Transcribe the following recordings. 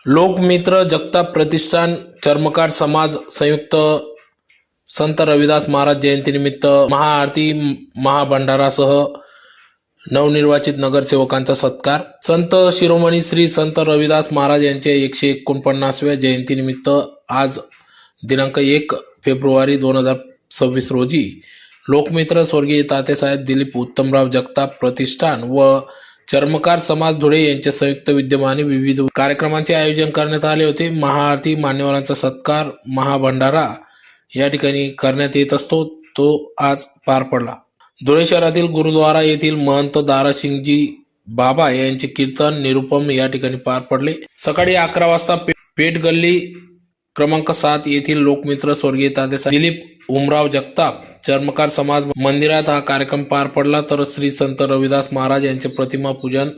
लोकमित्र जगताप प्रतिष्ठान चर्मकार समाज संयुक्त संत रविदास महाराज जयंतीनिमित्त महाआरती महाभंडारासह नवनिर्वाचित नगरसेवकांचा सत्कार। संत शिरोमणी श्री संत रविदास महाराज यांच्या 149व्या जयंतीनिमित्त आज दिनांक 1 फेब्रुवारी 2026 रोजी लोकमित्र स्वर्गीय तात्यासाहेब दिलीप उत्तमराव जगताप प्रतिष्ठान व चर्मकार समाज धुळे यांच्या संयुक्त विद्यमाने विविध कार्यक्रमांचे आयोजन करण्यात आले होते। महाआरती, मान्यवरांचा सत्कार, महाभंडारा या ठिकाणी करण्यात येत असतो, तो आज पार पडला। धुळे शहरातील गुरुद्वारा येथील महंत दारासिंगजी बाबा यांचे कीर्तन निरूपम या ठिकाणी पार पडले। सकाळी 11 वाजता पेठ गल्ली क्रमांक 7 येथील लोकमित्र स्वर्गीय तात्यासाहेब दिलीप उमराव जगताप चर्मकार समाज मंदिरात हा कार्यक्रम पार पडला। तर श्री संत रविदास महाराज यांचे प्रतिमा पूजन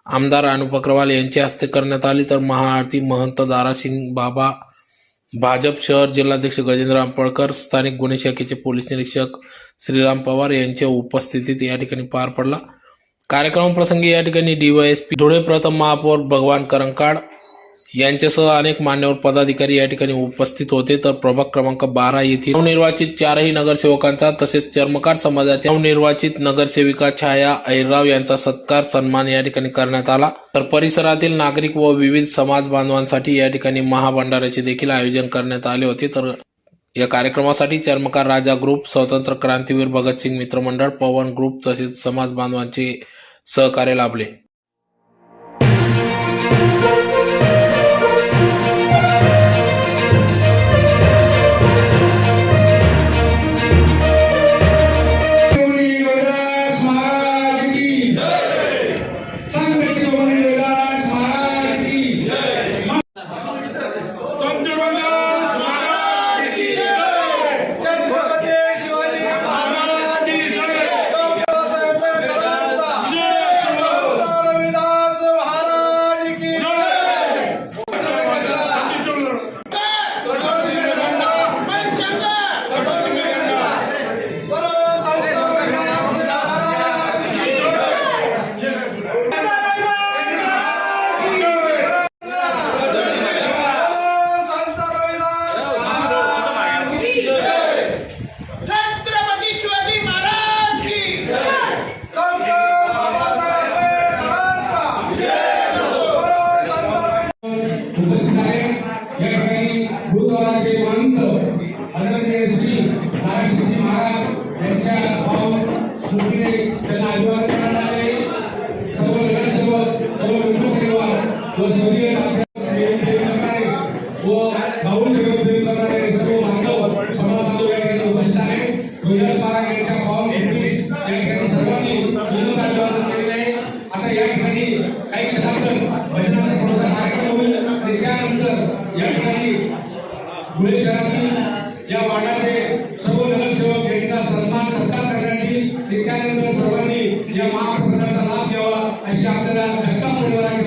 आमदार अनुप अग्रवाल यांच्या हस्ते करण्यात आले। तर महाआरती महंत दारासिंग बाबा, भाजप शहर जिल्हाध्यक्ष गजेंद्र आंबळकर, स्थानिक गुन्हे शाखेचे पोलीस निरीक्षक श्रीराम पवार यांच्या उपस्थितीत या ठिकाणी पार पडला। कार्यक्रमाप्रसंगी या ठिकाणी DYSP धुळे प्रथम महापौर भगवान करंकाड यांच्यासह अनेक मान्यवर पदाधिकारी या ठिकाणी उपस्थित होते। तर प्रभाग क्रमांक 12 येथील नवनिर्वाचित 4ही नगरसेवकांचा तसेच चर्मकार समाजाच्या नवनिर्वाचित नगरसेविका छाया अहिरराव यांचा सत्कार सन्मान या ठिकाणी करण्यात आला। तर परिसरातील नागरिक व विविध समाज बांधवांसाठी या ठिकाणी महाभंडाऱ्याचे देखील आयोजन करण्यात आले होते। तर या कार्यक्रमासाठी चर्मकार राजा ग्रुप, स्वतंत्र क्रांतीवीर भगतसिंग मित्र मंडळ, पवन ग्रुप तसेच समाज बांधवांचे सहकार्य लाभले। गुरुद्वाराचे महंत आदरणीय श्री दारासिंगजी महाराज यांच्या स्मृतीने त्यांना अभिवादन करण्यात आले। सर्व नगरसेवक, सर्व मित्रपरिवार व स्वर्गीय व भाऊंचे प्रेम करणारे सर्व बांधव समाज बांधव या ठिकाणी उपस्थित आहेत। रविदास महाराज यांच्या या ठिकाणी सर्वांनी विनोद अभिवादन केलेले आहे। आता या ठिकाणी काही क्षणानंतर भजनाचा थोडासा कार्यक्रम होईल। त्यानंतर या ठिकाणी धुळे शहरातील या वार्डाचे सर्व नगरसेवक यांचा सन्मान सत्कार करण्यात येईल। त्यानंतर सर्वांनी या महाप्रसादाचा लाभ घ्यावा अशी आपल्याला जगताप परिवाराने